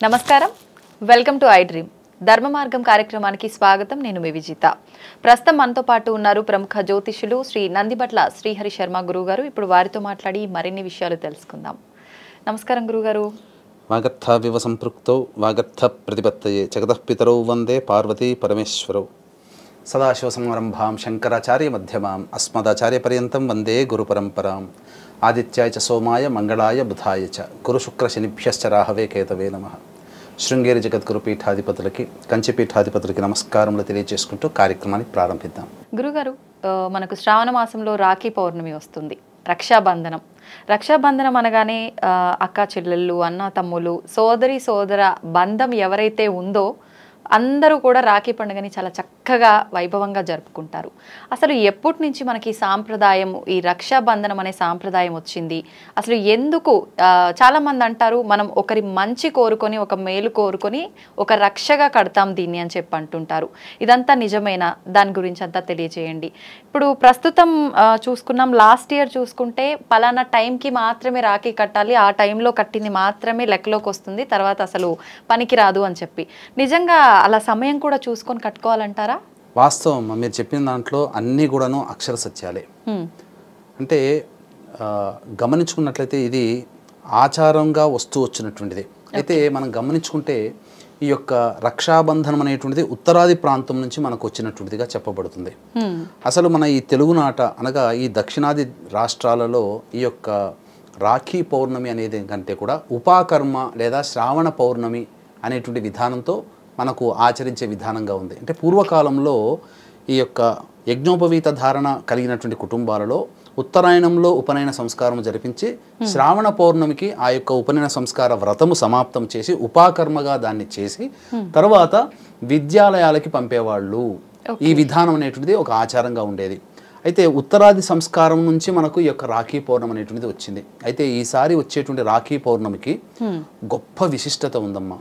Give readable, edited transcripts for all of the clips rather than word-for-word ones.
నమస్కారం, welcome to I dream. ధర్మ మార్గం కార్యక్రమానికి స్వాగతం. నేను మీ విజిత. ప్రస్తుతం మనతో పాటు ఉన్నారు ప్రముఖ జ్యోతిష్యులు శ్రీ నందిబట్ల శ్రీహరి శర్మ గురువు గారు. ఇప్పుడు వారితో మాట్లాడి మరిన్ని విషయాలు తెలుసుకుందాం. నమస్కారం గురుగారు. వాగర్థావివ సంపృక్తౌ వాగర్థ ప్రతిపత్తయే జగతః పితరౌ వందే పార్వతీ పరమేశ్వరౌ. సదాశివసమారంభాం శంకరాచార్య మధ్యమాం అస్మదాచార్య పర్యంతం వందే గురు పరంపరాం. ఆదిత్యాయ చ సోమాయ మంగళాయ బుధాయ చ గురు శుక్ర శనిభ్యశ్చ రాహవే కేతవే నమః. శృంగేరి జగద్గురు పీఠాధిపతులకి కంచి పీఠాధిపతులకి నమస్కారములు తెలియజేసుకుంటూ కార్యక్రమాన్ని ప్రారంభిద్దాం. గురుగారు, మనకు శ్రావణ మాసంలో రాఖీ పౌర్ణమి వస్తుంది, రక్షాబంధనం. రక్షాబంధనం అనగానే అక్క చెల్లెళ్ళు, అన్న తమ్ములు, సోదరి సోదర బంధం ఎవరైతే ఉందో అందరూ కూడా రాఖీ పండుగని చాలా చక్కగా వైభవంగా జరుపుకుంటారు. అసలు ఎప్పటి నుంచి మనకి సాంప్రదాయం, ఈ రక్షాబంధనం అనే సాంప్రదాయం వచ్చింది? అసలు ఎందుకు చాలామంది అంటారు మనం ఒకరి మంచి కోరుకొని, ఒక మేలు కోరుకొని ఒక రక్షగా కడతాం దీన్ని అని చెప్పి అంటుంటారు. ఇదంతా నిజమేనా? దాని గురించి అంతా తెలియజేయండి. ఇప్పుడు ప్రస్తుతం చూసుకున్నాం, లాస్ట్ ఇయర్ చూసుకుంటే పలానా టైంకి మాత్రమే రాఖీ కట్టాలి, ఆ టైంలో కట్టింది మాత్రమే లెక్కలోకి వస్తుంది, తర్వాత అసలు పనికి రాదు అని చెప్పి. నిజంగా అలా సమయం కూడా చూసుకొని కట్టుకోవాలంటారా? వాస్తవం, మీరు చెప్పిన దాంట్లో అన్నీ కూడాను అక్షర సత్యాలే. అంటే గమనించుకున్నట్లయితే ఇది ఆచారంగా వస్తూ వచ్చినటువంటిది. అయితే మనం గమనించుకుంటే ఈ యొక్క రక్షాబంధనం అనేటువంటిది ఉత్తరాది ప్రాంతం నుంచి మనకు వచ్చినటువంటిదిగా చెప్పబడుతుంది. అసలు మన ఈ తెలుగునాట అనగా ఈ దక్షిణాది రాష్ట్రాలలో ఈ యొక్క రాఖీ పౌర్ణమి అనేది కంటే కూడా ఉపాకర్మ లేదా శ్రావణ పౌర్ణమి అనేటువంటి విధానంతో మనకు ఆచరించే విధానంగా ఉంది. అంటే పూర్వకాలంలో ఈ యొక్క యజ్ఞోపవీత ధారణ కలిగినటువంటి కుటుంబాలలో ఉత్తరాయణంలో ఉపనయన సంస్కారం జరిపించి శ్రావణ పౌర్ణమికి ఆ యొక్క ఉపనయన సంస్కార వ్రతము సమాప్తం చేసి ఉపాకర్మగా దాన్ని చేసి తర్వాత విద్యాలయాలకి పంపేవాళ్ళు. ఈ విధానం అనేటువంటిది ఒక ఆచారంగా ఉండేది. అయితే ఉత్తరాది సంస్కారం నుంచి మనకు ఈ యొక్క రాఖీ పౌర్ణమి అనేటువంటిది వచ్చింది. అయితే ఈసారి వచ్చేటువంటి రాఖీ పౌర్ణమికి గొప్ప విశిష్టత ఉందమ్మా.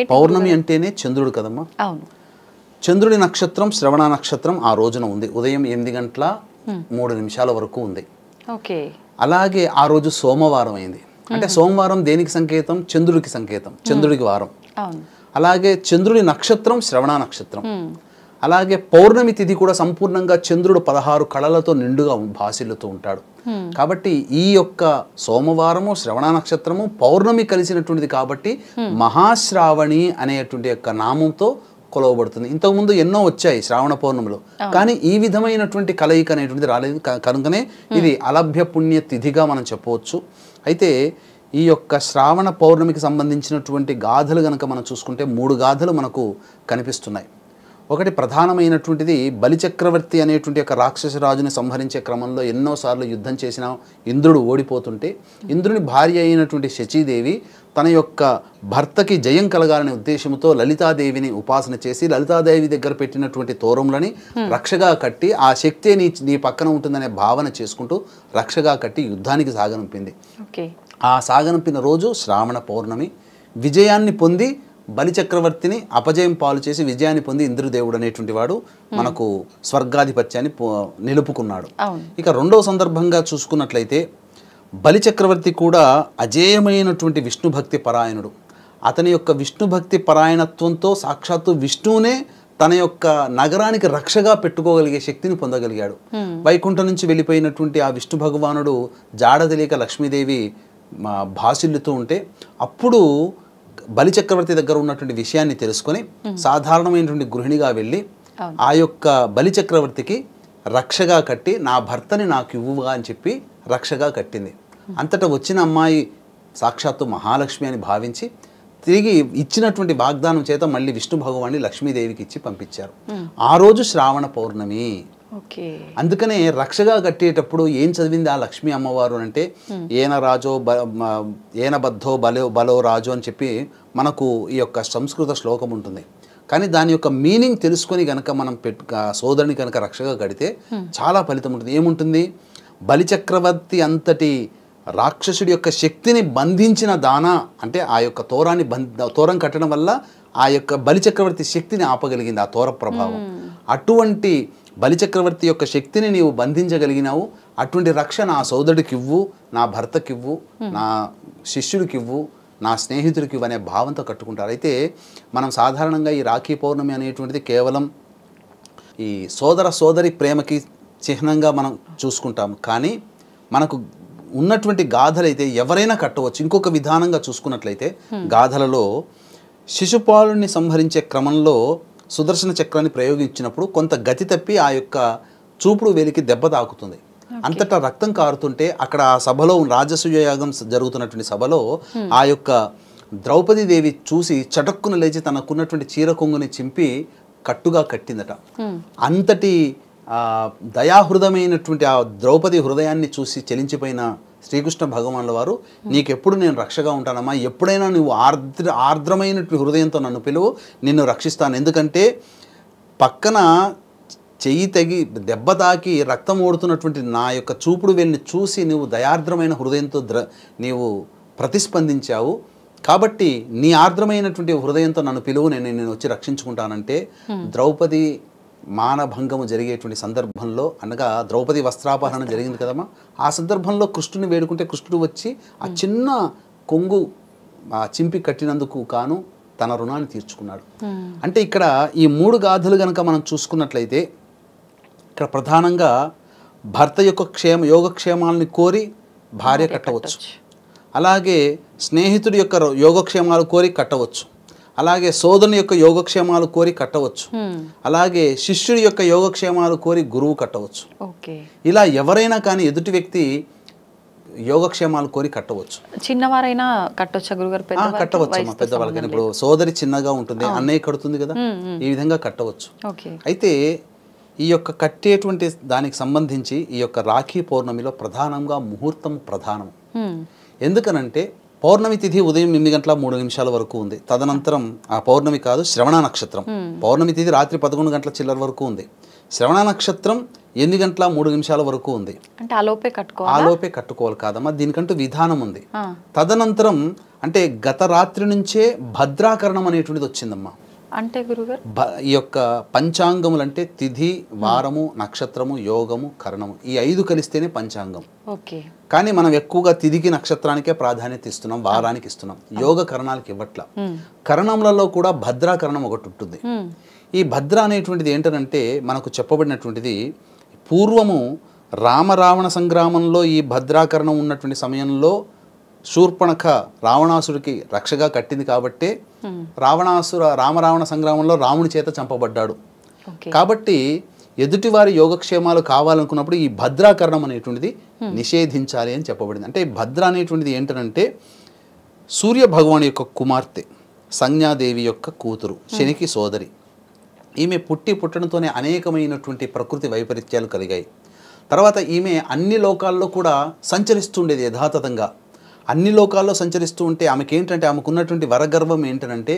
పౌర్ణమి అంటేనే చంద్రుడు కదమ్మా. చంద్రుడి నక్షత్రం శ్రవణ నక్షత్రం ఆ రోజున ఉంది. ఉదయం 8:03 వరకు ఉంది. అలాగే ఆ రోజు సోమవారం అయింది. అంటే సోమవారం దేనికి సంకేతం? చంద్రుడికి సంకేతం, చంద్రుడికి వారం. అలాగే చంద్రుడి నక్షత్రం శ్రవణ నక్షత్రం. అలాగే పౌర్ణమి తిథి కూడా సంపూర్ణంగా చంద్రుడు 16 కళలతో నిండుగా భాసిల్లుతూ ఉంటాడు. కాబట్టి ఈ యొక్క సోమవారము శ్రవణ నక్షత్రము పౌర్ణమి కలిసినటువంటిది కాబట్టి మహాశ్రావణి అనేటువంటి యొక్క నామంతో కొలవబడుతుంది. ఇంతకుముందు ఎన్నో వచ్చాయి శ్రావణ పౌర్ణమిలో, కానీ ఈ విధమైనటువంటి కలయిక అనేటువంటిది రాలేదు. కనుకనే ఇది అలభ్య పుణ్య తిథిగా మనం చెప్పవచ్చు. అయితే ఈ యొక్క శ్రావణ పౌర్ణమికి సంబంధించినటువంటి గాథలు కనుక మనం చూసుకుంటే 3 గాథలు మనకు కనిపిస్తున్నాయి. ఒకటి ప్రధానమైనటువంటిది బలిచక్రవర్తి అనేటువంటి యొక్క రాక్షసరాజుని సంహరించే క్రమంలో ఎన్నోసార్లు యుద్ధం చేసిన ఇంద్రుడు ఓడిపోతుంటే ఇంద్రుని భార్య అయినటువంటి శచీదేవి తన యొక్క భర్తకి జయం కలగాలనే ఉద్దేశంతో లలితాదేవిని ఉపాసన చేసి లలితాదేవి దగ్గర పెట్టినటువంటి తోరములని రక్షగా కట్టి ఆ శక్తి నీ పక్కన ఉంటుందనే భావన చేసుకుంటూ రక్షగా కట్టి యుద్ధానికి సాగనంపింది. ఆ సాగనంపిన రోజు శ్రావణ పౌర్ణమి. విజయాన్ని పొంది బలిచక్రవర్తిని అపజయం పాలు చేసి విజయాన్ని పొంది ఇంద్రదేవుడు అనేటువంటి వాడు మనకు స్వర్గాధిపత్యాన్ని నిలుపుకున్నాడు. ఇక రెండవ సందర్భంగా చూసుకున్నట్లయితే బలిచక్రవర్తి కూడా అజేయమైనటువంటి విష్ణుభక్తి పరాయణుడు. అతని యొక్క విష్ణుభక్తి పరాయణత్వంతో సాక్షాత్తు విష్ణువునే తన యొక్క నగరానికి రక్షగా పెట్టుకోగలిగే శక్తిని పొందగలిగాడు. వైకుంఠం నుంచి వెళ్ళిపోయినటువంటి ఆ విష్ణు భగవానుడు జాడ తెలియక లక్ష్మీదేవి భాసిల్లుతూ ఉంటే అప్పుడు బలిచక్రవర్తి దగ్గర ఉన్నటువంటి విషయాన్ని తెలుసుకొని సాధారణమైనటువంటి గృహిణిగా వెళ్ళి ఆ యొక్క బలిచక్రవర్తికి రక్షగా కట్టి నా భర్తని నాకు ఇవ్వుగా అని చెప్పి రక్షగా కట్టింది. అంతటా వచ్చిన అమ్మాయి సాక్షాత్తు మహాలక్ష్మి అని భావించి తిరిగి ఇచ్చినటువంటి వాగ్దానం చేత మళ్ళీ విష్ణు భగవాన్ని లక్ష్మీదేవికి ఇచ్చి పంపించారు. ఆ రోజు శ్రావణ పౌర్ణమి. అందుకనే రక్షగా కట్టేటప్పుడు ఏం చదివింది ఆ లక్ష్మీ అమ్మవారు అంటే ఏన రాజో ఏన బద్ధో బలో రాజో అని చెప్పి మనకు ఈ యొక్క సంస్కృత శ్లోకం ఉంటుంది. కానీ దాని యొక్క మీనింగ్ తెలుసుకొని కనుక మనం సోదరుని కనుక రక్షగా కడితే చాలా ఫలితం ఉంటుంది. ఏముంటుంది? బలిచక్రవర్తి అంతటి రాక్షసుడి యొక్క శక్తిని బంధించిన దానా అంటే ఆ యొక్క తోరం కట్టడం వల్ల ఆ యొక్క బలిచక్రవర్తి శక్తిని ఆపగలిగింది ఆ తోర ప్రభావం. అటువంటి బలిచక్రవర్తి యొక్క శక్తిని నీవు బంధించగలిగినావు. అటువంటి రక్ష నా సోదరుడికి ఇవ్వు, నా భర్తకివ్వు, నా శిష్యుడికి ఇవ్వు, నా స్నేహితుడికి ఇవనే భావంతో కట్టుకుంటారు. అయితే మనం సాధారణంగా ఈ రాఖీ పౌర్ణమి అనేటువంటిది కేవలం ఈ సోదర సోదరి ప్రేమకి చిహ్నంగా మనం చూసుకుంటాం. కానీ మనకు ఉన్నటువంటి గాథలైతే ఎవరైనా కట్టవచ్చు. ఇంకొక విధానంగా చూసుకున్నట్లయితే గాథలలో శిశుపాలుని సంహరించే క్రమంలో సుదర్శన చక్రాన్ని ప్రయోగించినప్పుడు కొంత గతి తప్పి ఆ యొక్క చూపుడు వేలికి దెబ్బ తాకుతుంది. అంతటా రక్తం కారుతుంటే అక్కడ ఆ సభలో రాజసూయ యాగం జరుగుతున్నటువంటి సభలో ఆ యొక్క ద్రౌపదీదేవి చూసి చటక్కున లేచి తనకున్నటువంటి చీర కొంగుని చింపి కట్టుగా కట్టిందట. అంతటి దయాహృదమైనటువంటి ఆ ద్రౌపది హృదయాన్ని చూసి చెలించిపోయిన శ్రీకృష్ణ భగవానుల వారు, నీకెప్పుడు నేను రక్షగా ఉంటానమ్మా, ఎప్పుడైనా నువ్వు ఆర్ద్రమైనటువంటి హృదయంతో నన్ను పిలువు, నిన్ను రక్షిస్తాను. ఎందుకంటే పక్కన చెయ్యి తగి దెబ్బ తాకి రక్తం ఓడుతున్నటువంటి నా యొక్క చూపుడు వేలిని చూసి నువ్వు దయార్ద్రమైన హృదయంతో నీవు ప్రతిస్పందించావు. కాబట్టి నీ ఆర్ద్రమైనటువంటి హృదయంతో నన్ను పిలువు, నేను వచ్చి రక్షించుకుంటానంటే ద్రౌపది మానభంగము జరిగేటువంటి సందర్భంలో, అనగా ద్రౌపది వస్త్రాపహరణ జరిగింది కదమ్మా, ఆ సందర్భంలో కృష్ణుని వేడుకుంటే కృష్ణుడు వచ్చి ఆ చిన్న కొంగు చింపి కట్టినందుకు కాను తన రుణాన్ని తీర్చుకున్నాడు. అంటే ఇక్కడ ఈ 3 గాథలు కనుక మనం చూసుకున్నట్లయితే ఇక్కడ ప్రధానంగా భర్త యొక్క యోగక్షేమాలని కోరి భార్య కట్టవచ్చు, అలాగే స్నేహితుడి యొక్క యోగక్షేమాలు కోరి కట్టవచ్చు, అలాగే సోదరుని యొక్క యోగక్షేమాలు కోరి కట్టవచ్చు, అలాగే శిష్యుడి యొక్క యోగక్షేమాలు కోరి గురువు కట్టవచ్చు. ఇలా ఎవరైనా కానీ ఎదుటి వ్యక్తి యోగక్షేమాలు కోరి కట్టవచ్చు. చిన్నవారైనా కట్టొచ్చా గురుగారు? కట్టవచ్చు పెద్దవాళ్ళకి. ఇప్పుడు సోదరి చిన్నగా ఉంటుంది, అన్నయ్య కడుతుంది కదా, ఈ విధంగా కట్టవచ్చు. అయితే ఈ యొక్క కట్టేటువంటి దానికి సంబంధించి ఈ యొక్క రాఖీ పౌర్ణమిలో ప్రధానంగా ముహూర్తం ప్రధానం. ఎందుకనంటే పౌర్ణమి తిథి ఉదయం 8 గంటల 3 నిమిషాల వరకు ఉంది. తదనంతరం ఆ పౌర్ణమి కాదు, శ్రవణ నక్షత్రం. పౌర్ణమి తిథి రాత్రి 11 గంటల చిల్లర వరకు ఉంది. శ్రవణ నక్షత్రం 8 గంటల 3 నిమిషాల వరకు ఉంది. అంటే ఆలోపే కట్టుకోవాలి కాదమ్మా, దీనికంటూ విధానం ఉంది. తదనంతరం అంటే గత రాత్రి నుంచే భద్రాకరణం అనేటువంటిది వచ్చిందమ్మా. అంటే గురుగారు ఈ యొక్క పంచాంగములు అంటే తిథి, వారము, నక్షత్రము, యోగము, కరణము, ఈ 5 కలిస్తేనే పంచాంగం. కానీ మనం ఎక్కువగా తిథికి నక్షత్రానికే ప్రాధాన్యత ఇస్తున్నాం, వారానికి ఇస్తున్నాం, యోగ కరణాలకి ఇవ్వట్ల. కరణములలో కూడా భద్రాకరణం ఒకటి ఉంటుంది. ఈ భద్ర అనేటువంటిది ఏంటంటే మనకు చెప్పబడినటువంటిది పూర్వము రామరావణ సంగ్రామంలో ఈ భద్రాకరణం ఉన్నటువంటి సమయంలో శూర్పణఖ రావణాసుడికి రక్షగా కట్టింది కాబట్టే రామరావణ సంగ్రామంలో రాముని చేత చంపబడ్డాడు. కాబట్టి ఎదుటివారి యోగక్షేమాలు కావాలనుకున్నప్పుడు ఈ భద్రాకరణం అనేటువంటిది నిషేధించాలి అని చెప్పబడింది. అంటే భద్ర అనేటువంటిది ఏంటంటే సూర్య భగవాన్ యొక్క కుమార్తె, సంజ్ఞాదేవి యొక్క కూతురు, శనికి సోదరి. ఈమె పుట్టడంతోనే అనేకమైనటువంటి ప్రకృతి వైపరీత్యాలు కలిగాయి. తర్వాత ఈమె అన్ని లోకాల్లో కూడా సంచరిస్తుండేది యథాతథంగా. అన్ని లోకాల్లో సంచరిస్తూ ఉంటే ఆమెకి ఏంటంటే ఆమెకున్నటువంటి వరగర్వం ఏంటంటే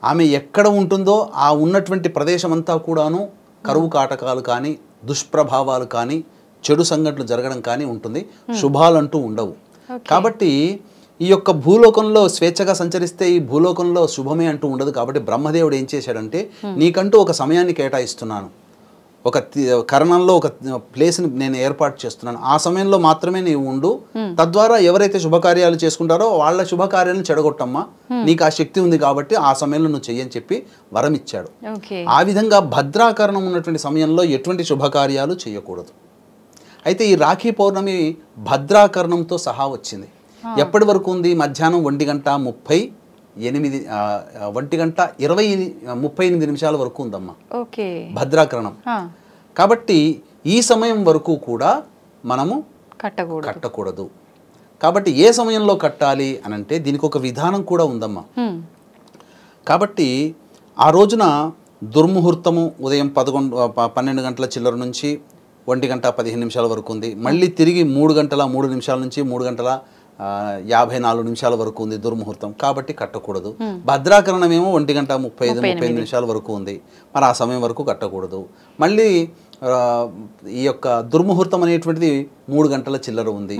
ఆమె ఎక్కడ ఉంటుందో ఆ ఉన్నటువంటి ప్రదేశం అంతా కూడాను కరువు కాటకాలు కానీ, దుష్ప్రభావాలు కానీ, చెడు సంఘటనలు జరగడం కానీ ఉంటుంది, శుభాలంటూ ఉండవు. కాబట్టి ఈ యొక్క భూలోకంలో స్వేచ్ఛగా సంచరిస్తే ఈ భూలోకంలో శుభమే అంటూ ఉండదు. కాబట్టి బ్రహ్మదేవుడు ఏం చేశాడంటే నీకంటూ ఒక సమయాన్ని కేటాయిస్తున్నాను, ఒక కరణంలో ఒక ప్లేస్ని నేను ఏర్పాటు చేస్తున్నాను, ఆ సమయంలో మాత్రమే నీవు ఉండు, తద్వారా ఎవరైతే శుభకార్యాలు చేసుకుంటారో వాళ్ళ శుభకార్యాలను చెడగొట్టమ్మా, నీకు ఆ శక్తి ఉంది కాబట్టి ఆ సమయంలో నువ్వు చెయ్యని చెప్పి వరం ఇచ్చాడు. ఆ విధంగా భద్రాకరణం ఉన్నటువంటి సమయంలో ఎటువంటి శుభకార్యాలు చేయకూడదు. అయితే ఈ రాఖీ పౌర్ణమి భద్రాకరణంతో సహా వచ్చింది. ఎప్పటి వరకు ఉంది? మధ్యాహ్నం 1:38 నిమిషాల వరకు ఉందమ్మా భద్రాకరణం. కాబట్టి ఈ సమయం వరకు కూడా మనము కట్టకూడదు. కాబట్టి ఏ సమయంలో కట్టాలి అని అంటే దీనికి ఒక విధానం కూడా ఉందమ్మా. కాబట్టి ఆ రోజున దుర్ముహూర్తము ఉదయం 12 గంటల చిల్లర నుంచి 1:15 నిమిషాల వరకు ఉంది. మళ్ళీ తిరిగి 3 గంటల 3 నిమిషాల నుంచి 3 గంటల 54 నిమిషాల వరకు ఉంది దుర్ముహూర్తం. కాబట్టి కట్టకూడదు. భద్రాకరణం ఏమో 1:35 నిమిషాల వరకు ఉంది, మరి ఆ సమయం వరకు కట్టకూడదు. మళ్ళీ ఈ యొక్క దుర్ముహూర్తం అనేటువంటిది 3 గంటల చిల్లర ఉంది.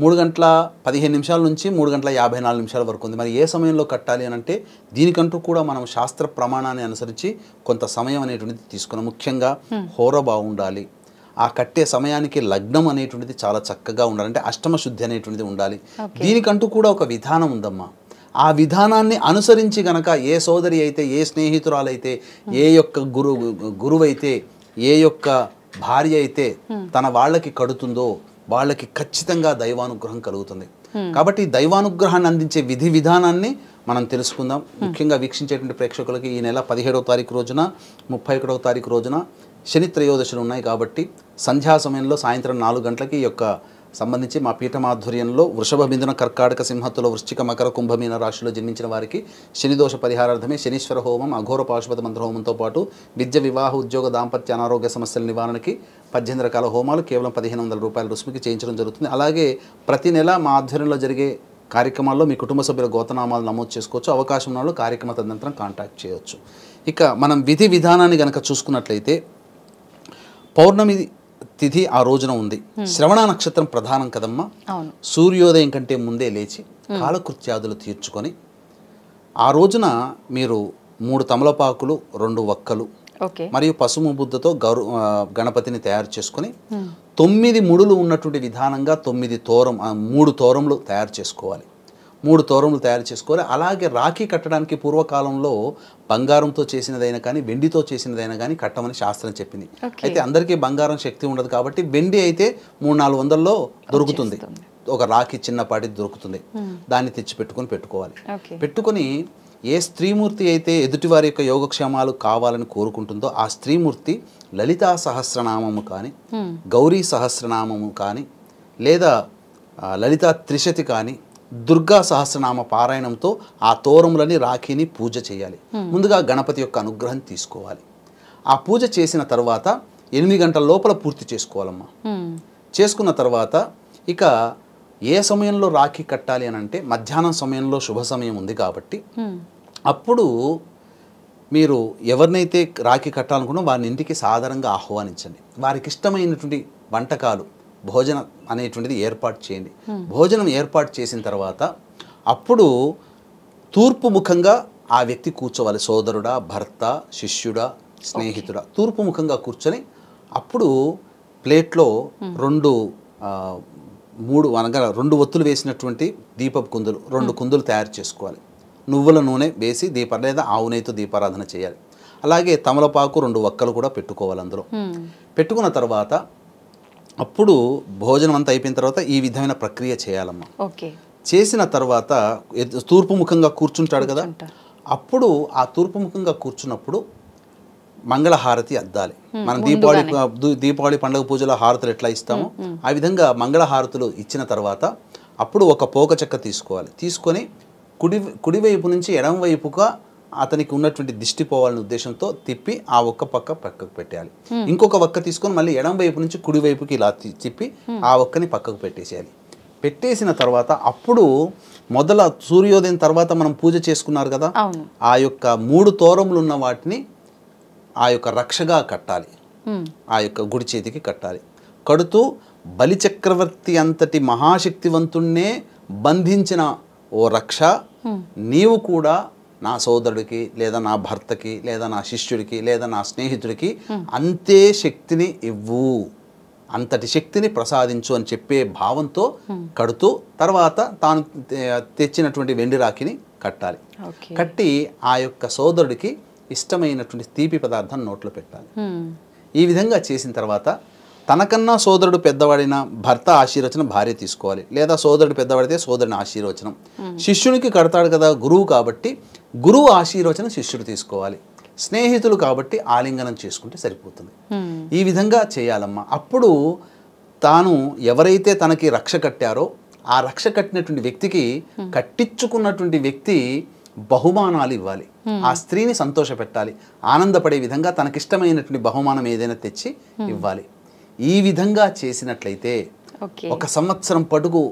3:15 నిమిషాల నుంచి 3:54 నిమిషాల వరకు ఉంది. మరి ఏ సమయంలో కట్టాలి అని అంటే దీనికంటూ కూడా మనం శాస్త్ర ప్రమాణాన్ని అనుసరించి కొంత సమయం అనేటువంటిది తీసుకున్నాం. ముఖ్యంగా హోర బాగుండాలి, ఆ కట్టే సమయానికి లగ్నం అనేటువంటిది చాలా చక్కగా ఉండాలి, అంటే అష్టమ శుద్ధి అనేటువంటిది ఉండాలి. దీనికంటూ కూడా ఒక విధానం ఉందమ్మా. ఆ విధానాన్ని అనుసరించి గనక ఏ సోదరి అయితే, ఏ స్నేహితురాలైతే, ఏ యొక్క గురువైతే, ఏ యొక్క భార్య అయితే తన వాళ్ళకి కడుతుందో వాళ్ళకి ఖచ్చితంగా దైవానుగ్రహం కలుగుతుంది. కాబట్టి దైవానుగ్రహాన్ని అందించే విధి విధానాన్ని మనం తెలుసుకుందాం. ముఖ్యంగా వీక్షించేటువంటి ప్రేక్షకులకి ఈ నెల 17వ తారీఖు రోజున, 31వ తారీఖు రోజున శని త్రయోదశులు ఉన్నాయి. కాబట్టి సంధ్యా సమయంలో సాయంత్రం 4 గంటలకి ఈ యొక్క సంబంధించి మా పీఠమాధ్వర్యంలో వృషభ, మిథున, కర్కాటక, సింహత్తుల, వృశ్చిక, మకర, కుంభమీన రాశిలో జన్మించిన వారికి శనిదోష పరిహారార్థమే శనీశ్వర హోమం, అఘోర పాశుపత మంత్ర హోమంతో పాటు విద్య, వివాహ, ఉద్యోగ, దాంపత్య, అనారోగ్య సమస్యల నివారణకి 18 రకాల హోమాలు కేవలం 1500 రూపాయల రుసుముకి చేయించడం జరుగుతుంది. అలాగే ప్రతి నెల మా ఆధ్వర్యంలో జరిగే కార్యక్రమాల్లో మీ కుటుంబ సభ్యుల గోతనామాలు నమోదు చేసుకోవచ్చు. అవకాశం ఉన్న వాళ్ళు కార్యక్రమ తదనంతరం కాంటాక్ట్ చేయవచ్చు. ఇక మనం విధి విధానాన్ని కనుక చూసుకున్నట్లయితే పౌర్ణమి తిథి ఆ రోజున ఉంది. శ్రవణ నక్షత్రం ప్రధానం కదమ్మా. సూర్యోదయం కంటే ముందే లేచి కాలకృత్యాదులు తీర్చుకొని ఆ రోజున మీరు 3 తమలపాకులు, 2 వక్కలు మరియు పసుపు బుద్ధతో గణపతిని తయారు చేసుకొని 9 ముడులు ఉన్నటువంటి విధానంగా 3 తోరములు తయారు చేసుకోవాలి. 3 తోరములు తయారు చేసుకోవాలి. అలాగే రాఖీ కట్టడానికి పూర్వకాలంలో బంగారంతో చేసినదైనా కానీ, వెండితో చేసినదైనా కానీ కట్టమని శాస్త్రం చెప్పింది. అయితే అందరికీ బంగారం శక్తి ఉండదు కాబట్టి వెండి అయితే 300-400లో దొరుకుతుంది. ఒక రాఖీ చిన్నపాటి దొరుకుతుంది. దాన్ని తెచ్చి పెట్టుకోవాలి. పెట్టుకొని ఏ స్త్రీమూర్తి అయితే ఎదుటివారి యొక్క యోగక్షేమాలు కావాలని కోరుకుంటుందో ఆ స్త్రీమూర్తి లలితా సహస్రనామము కానీ, గౌరీ సహస్రనామము కానీ, లేదా లలితా త్రిశతి కానీ, దుర్గా సహస్రనామ పారాయణంతో ఆ తోరములని, రాఖీని పూజ చేయాలి. ముందుగా గణపతి యొక్క అనుగ్రహం తీసుకోవాలి. ఆ పూజ చేసిన తర్వాత 8 గంటల లోపల పూర్తి చేసుకోవాలమ్మా. చేసుకున్న తర్వాత ఇక ఏ సమయంలో రాఖీ కట్టాలి అని అంటే మధ్యాహ్నం సమయంలో శుభ సమయం ఉంది కాబట్టి అప్పుడు మీరు ఎవరినైతే రాఖీ కట్టాలనుకున్నా వారిని ఇంటికి సాధారణంగా ఆహ్వానించండి. వారికి ఇష్టమైనటువంటి వంటకాలు, భోజనం అనేటువంటిది ఏర్పాటు చేయండి. భోజనం ఏర్పాటు చేసిన తర్వాత అప్పుడు తూర్పు ముఖంగా ఆ వ్యక్తి కూర్చోవాలి. సోదరుడా, భర్త, శిష్యుడా, స్నేహితుడా, తూర్పు ముఖంగా కూర్చొని అప్పుడు ప్లేట్లో 2 ఒత్తులు వేసినటువంటి దీపపు కుందులు, 2 కుందులు తయారు చేసుకోవాలి. నువ్వుల నూనె వేసి లేదా ఆవు నెయ్యితో దీపారాధన చేయాలి. అలాగే తమలపాకు, 2 వక్కలు కూడా పెట్టుకోవాలి. అందులో పెట్టుకున్న తర్వాత అప్పుడు భోజనం అంతా అయిపోయిన తర్వాత ఈ విధమైన ప్రక్రియ చేయాలమ్మా. చేసిన తర్వాత తూర్పు ముఖంగా కూర్చుంటాడు కదా, అప్పుడు ఆ తూర్పు ముఖంగా కూర్చున్నప్పుడు మంగళహారతి అద్దాలి. మనం దీపావళి పండుగ పూజలో హారతులు ఎట్లా ఇస్తామో ఆ విధంగా మంగళహారతులు ఇచ్చిన తర్వాత అప్పుడు ఒక పోక చెక్క తీసుకోవాలి. తీసుకొని కుడివైపు నుంచి ఎడమ వైపుగా అతనికి ఉన్నటువంటి దిష్టి పోవాలనే ఉద్దేశంతో తిప్పి ఆ ఒక్క పక్కకు పెట్టేయాలి. ఇంకొక వక్క తీసుకొని మళ్ళీ ఎడమ వైపు నుంచి కుడివైపుకి ఇలా తిప్పి ఆ ఒక్కని పక్కకు పెట్టేసేయాలి. పెట్టేసిన తర్వాత అప్పుడు సూర్యోదయం తర్వాత మనం పూజ చేసుకున్నారు కదా, ఆ యొక్క 3 తోరములు ఉన్న వాటిని ఆ యొక్క రక్షగా కట్టాలి. ఆ యొక్క గుడి చేతికి కట్టాలి. కడుతూ బలిచక్రవర్తి అంతటి మహాశక్తివంతుణ్ణే బంధించిన ఓ రక్ష, నీవు కూడా నా సోదరుడికి లేదా నా భర్తకి లేదా నా శిష్యుడికి లేదా నా స్నేహితుడికి అంతే శక్తిని ఇవ్వు, అంతటి శక్తిని ప్రసాదించు అని చెప్పే భావంతో కడుతూ తర్వాత తాను తెచ్చినటువంటి వెండి రాఖీని కట్టాలి. కట్టి ఆ యొక్క సోదరుడికి ఇష్టమైనటువంటి తీపి పదార్థం నోట్లో పెట్టాలి. ఈ విధంగా చేసిన తర్వాత తనకన్నా సోదరుడు పెద్దవాడిన భర్త ఆశీర్వచనం భార్య తీసుకోవాలి, లేదా సోదరుడు పెద్దవాడితే సోదరుని ఆశీర్వచనం. శిష్యునికి కడతాడు కదా గురువు కాబట్టి గురువు ఆశీర్వచనం శిష్యుడు తీసుకోవాలి. స్నేహితులు కాబట్టి ఆలింగనం చేసుకుంటే సరిపోతుంది. ఈ విధంగా చేయాలమ్మా. అప్పుడు తాను ఎవరైతే తనకి రక్ష కట్టారో ఆ రక్ష కట్టినటువంటి వ్యక్తికి కట్టించుకున్నటువంటి వ్యక్తి బహుమానాలు ఇవ్వాలి. ఆ స్త్రీని సంతోష పెట్టాలి. ఆనందపడే విధంగా తనకిష్టమైనటువంటి బహుమానం ఏదైనా తెచ్చి ఇవ్వాలి. ఈ విధంగా చేసినట్లయితే 1 సంవత్సరం పొడుగు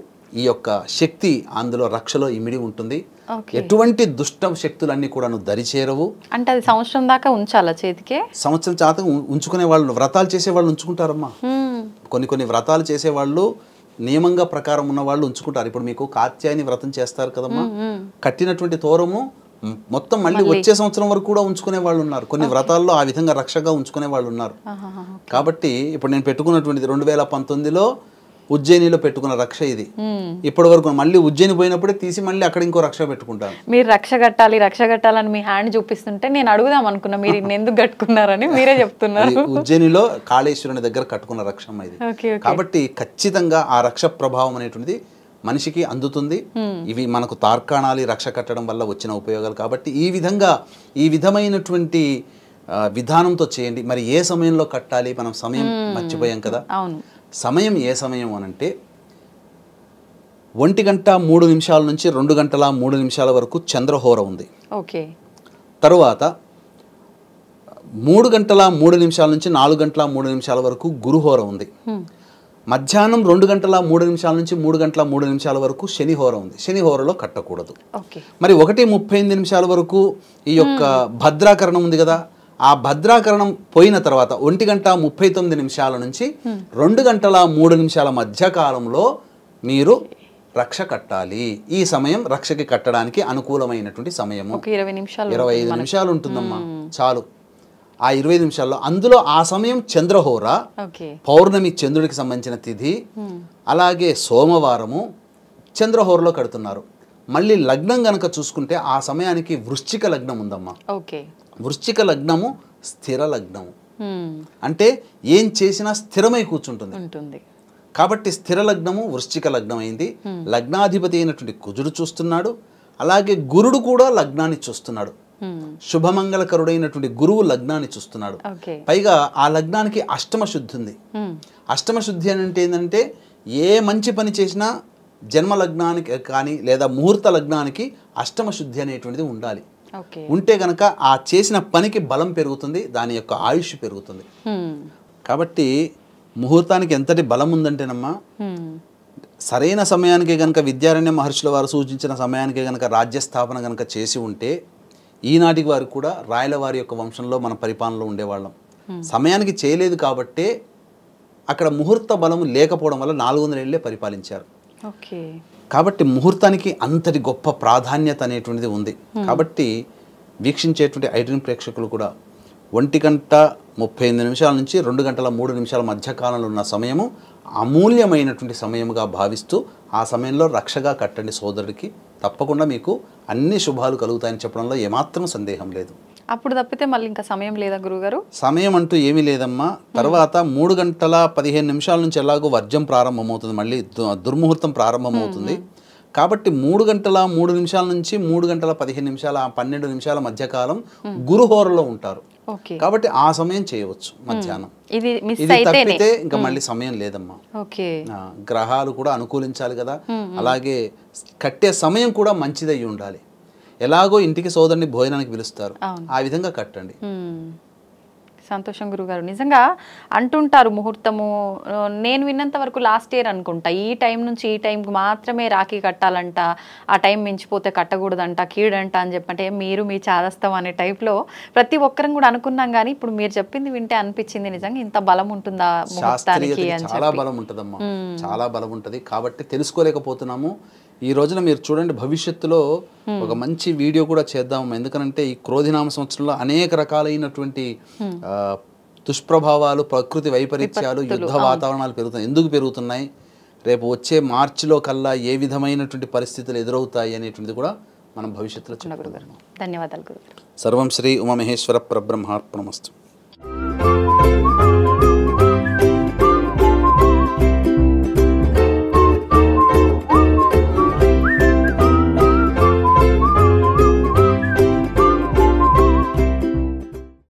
ఈ యొక్క శక్తి అందులో రక్షలో ఇమిడి ఉంటుంది. ఎటువంటి దుష్ట శక్తులన్నీ కూడా దరిచేరవు. అంటే అది సంవత్సరం దాకా ఉంచాలా చేతికే? సంవత్సరం దాకా ఉంచుకునే వాళ్ళు, వ్రతాలు చేసే వాళ్ళు ఉంచుకుంటారమ్మా. కొన్ని వ్రతాలు చేసేవాళ్ళు నియమంగా ప్రకారం ఉన్న వాళ్ళు ఉంచుకుంటారు. ఇప్పుడు మీకు కాత్యాయని వ్రతం చేస్తారు కదమ్మా, కట్టినటువంటి తోరము మొత్తం మళ్ళీ వచ్చే సంవత్సరం వరకు కూడా ఉంచుకునే వాళ్ళు ఉన్నారు. కొన్ని వ్రతాల్లో ఆ విధంగా రక్షగా ఉంచుకునే వాళ్ళు ఉన్నారు. కాబట్టి ఇప్పుడు నేను పెట్టుకున్నటువంటిది 2019లో ఉజ్జయినిలో పెట్టుకున్న రక్ష ఇది. ఇప్పటి వరకు మళ్ళీ ఉజ్జయిని పోయినప్పుడే తీసి మళ్ళీ అక్కడ ఇంకో రక్ష పెట్టుకుంటాను. మీరు రక్ష కట్టాలని మీ హ్యాండ్ చూపిస్తుంటే నేను అడుగుదాం అనుకున్నా మీరు ఇన్ని ఎందుకు కట్టుకున్నారని, మీరే చెప్తున్నారు. ఉజ్జయినిలో కాళేశ్వరుని దగ్గర కట్టుకున్న రక్షమ్మ ఇది. కాబట్టి ఖచ్చితంగా ఆ రక్ష ప్రభావం అనేటువంటిది మనిషికి అందుతుంది. ఇవి మనకు తార్కాణాలి రక్ష కట్టడం వల్ల వచ్చిన ఉపయోగాలు. కాబట్టి ఈ విధమైనటువంటి విధానంతో చేయండి. మరి ఏ సమయంలో కట్టాలి? మనం సమయం మర్చిపోయాం కదా. సమయం ఏ సమయం అనంటే 1:03 నుంచి 2:03 వరకు చంద్రహోర ఉంది. తరువాత 3:03 నుంచి 4:03 వరకు గురుహోర ఉంది. మధ్యాహ్నం 2:03 నుంచి 3:03 వరకు శనిహోర ఉంది. శనిహోరలో కట్టకూడదు. మరి 1:35 వరకు ఈ యొక్క భద్రాకరణం ఉంది కదా. ఆ భద్రాకరణం పోయిన తర్వాత 1:39 నుంచి 2:03 మధ్య కాలంలో మీరు రక్ష కట్టాలి. ఈ సమయం రక్షకి కట్టడానికి అనుకూలమైనటువంటి సమయము. 25 నిమిషాలు ఉంటుందమ్మా చాలు. ఆ 25 నిమిషాల్లో అందులో ఆ సమయం చంద్రహోర, పౌర్ణమి చంద్రుడికి సంబంధించిన తిథి, అలాగే సోమవారము చంద్రహోరలో కడుతున్నారు. మళ్ళీ లగ్నం గనక చూసుకుంటే ఆ సమయానికి వృశ్చిక లగ్నం ఉందమ్మా. వృశ్చిక లగ్నము స్థిర లగ్నము, అంటే ఏం చేసినా స్థిరమై కూర్చుంటుంది. కాబట్టి స్థిర లగ్నము వృశ్చిక లగ్నం అయింది. లగ్నాధిపతి అయినటువంటి కుజుడు చూస్తున్నాడు, అలాగే గురుడు కూడా లగ్నాన్ని చూస్తున్నాడు. శుభమంగళకరుడైనటువంటి గురువు లగ్నాన్ని చూస్తున్నాడు. పైగా ఆ లగ్నానికి అష్టమ శుద్ధి ఉంది. అష్టమ శుద్ధి అంటే ఏంటంటే ఏ మంచి పని చేసినా జన్మ లగ్నానికి కానీ లేదా ముహూర్త లగ్నానికి అష్టమ శుద్ధి అనేటువంటిది ఉండాలి. ఉంటే గనక ఆ చేసిన పనికి బలం పెరుగుతుంది, దాని యొక్క ఆయుష్ పెరుగుతుంది. కాబట్టి ముహూర్తానికి ఎంతటి బలం ఉందంటేనమ్మా, సరైన సమయానికి గనక విద్యారణ్య మహర్షుల వారు సూచించిన సమయానికి గనక రాజ్యస్థాపన గనక చేసి ఉంటే ఈనాటికి వారు కూడా రాయల వారి యొక్క వంశంలో మన పరిపాలనలో ఉండేవాళ్ళం. సమయానికి చేయలేదు కాబట్టే అక్కడ ముహూర్త బలము లేకపోవడం వల్ల 400 ఏళ్లే పరిపాలించారు. కాబట్టి ముహూర్తానికి అంతటి గొప్ప ప్రాధాన్యత అనేటువంటిది ఉంది. కాబట్టి వీక్షించేటువంటి ఐడ్రీమ్ ప్రేక్షకులు కూడా 1:38 నుంచి 2:03 మధ్య కాలంలో ఉన్న సమయము అమూల్యమైనటువంటి సమయముగా భావిస్తూ ఆ సమయంలో రక్షగా కట్టండి సోదరుడికి. తప్పకుండా మీకు అన్ని శుభాలు కలుగుతాయని చెప్పడంలో ఏమాత్రం సందేహం లేదు. అప్పుడు తప్పితే మళ్ళీ ఇంకా సమయం లేదా గురుగారు? సమయం అంటూ ఏమీ లేదమ్మా. తర్వాత 3:15 నుంచి ఎలాగో వర్జం ప్రారంభమవుతుంది, మళ్ళీ దుర్ముహూర్తం ప్రారంభమవుతుంది. కాబట్టి 3:03 నుంచి 3:15 ఆ 12 నిమిషాల మధ్యకాలం గురుహోరలో ఉంటారు. కాబట్టి ఆ సమయం చేయవచ్చు మధ్యాహ్నం. ఇది తప్పితే ఇంకా మళ్ళీ సమయం లేదమ్మా. గ్రహాలు కూడా అనుకూలించాలి కదా, అలాగే కట్టే సమయం కూడా మంచిదై ఉండాలి. ఎలాగో ఇంటికి సోదరుని భోజనానికి పిలుస్తారు, ఆ విధంగా కట్టండి. సంతోషం గురుగారు. నిజంగా అంటుంటారు ముహూర్తము, నేను విన్నంత వరకు లాస్ట్ ఇయర్ అనుకుంటా, ఈ టైం నుంచి ఈ టైంకి మాత్రమే రాఖీ కట్టాలంట, ఆ టైం మించిపోతే కట్టకూడదంట, కీడంట అని చెప్పంటే మీరు మీ చాదస్తం అనే టైప్లో ప్రతి ఒక్కరం కూడా అనుకున్నాం. కానీ ఇప్పుడు మీరు చెప్పింది వింటే అనిపించింది నిజంగా ఇంత బలం ఉంటుందా ముహూర్తానికి అని. చాలా బలం ఉంటుందమ్మా, చాలా బలం ఉంటుంది. కాబట్టి తెలుసుకోలేకపోతున్నాము. ఈ రోజున మీరు చూడండి, భవిష్యత్తులో ఒక మంచి వీడియో కూడా చేద్దాము. ఎందుకనంటే ఈ క్రోధినామ సంవత్సరంలో అనేక రకాలైనటువంటి దుష్ప్రభావాలు, ప్రకృతి వైపరీత్యాలు, యుద్ధ వాతావరణాలు పెరుగుతున్నాయి. ఎందుకు పెరుగుతున్నాయి, రేపు వచ్చే మార్చిలో కల్లా ఏ విధమైనటువంటి పరిస్థితులు ఎదురవుతాయి అనేటువంటిది కూడా మనం భవిష్యత్తులో చెప్పుకుందాం. ధన్యవాదాలు గురుగారు. సర్వం శ్రీ ఉమామహేశ్వర పరబ్రహ్మార్పణమస్తు.